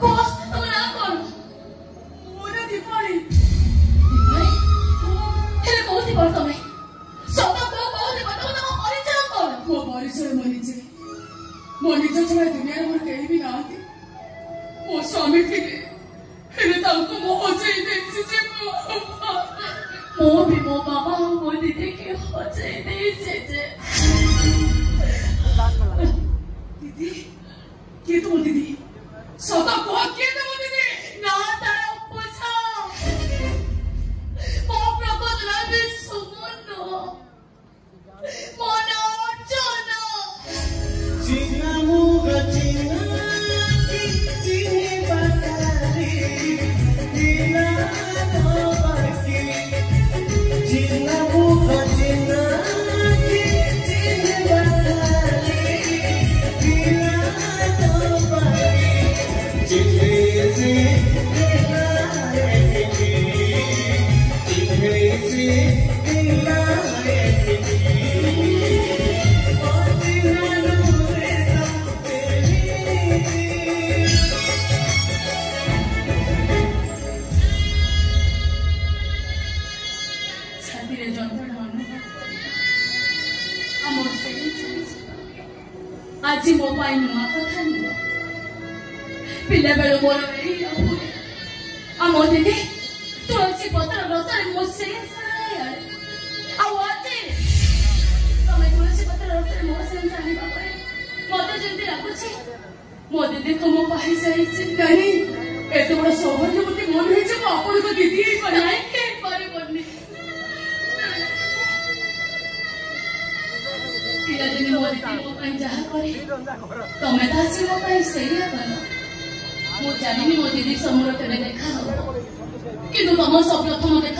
कह तुम ना कौन मोना दीपाली दीपाली हेले कोथि कर तमे सत को कोथि कर तमे तम परिचय कौन मो परिचय मो निज छड़ा दुनिया मोर केही भी नाहंती मो स्वामी थिले हेले तांको मो हजई देछि जे मो भी मो बाबा मो दीदी के हजई देछि जे दीदी के तुम दीदी सदा को के तुम दीदी ना तारा पूछो मो प्रबोध रवि सुमन मन अर्जुन चिना मुग चिना चिनी बतारी चिना तो बाकी चिना मुग चिना चिनी बतारी चिना तो बाकी चिन्हे से दिलाए चिन्हे से दिलाए छातीरे जंत्रणा अनुभव आमर से आज मो पाई नुआ कथा नुआ पिला बेलो मोर एई अहुए आमो दीदी तुलसी पत्र रसरे मो से सायार आउ आजे तमे तुलसी पत्र रसरे मो से सानी बापरे मते जंती लागुछि मो दीदी को मो पाई जाईछि नहीं एते बड़ा सौभाग्यवती मन है जे मो आपन को दीदी ही बना नाइ के पारे बन्नी पिला दिने मो दीदी मो पाई जहा करे तमे ता से मो पाई सेया बनो मो जानिनी मो दीदी समूह केबे देखा हो किंतु तम सब प्रथम देखा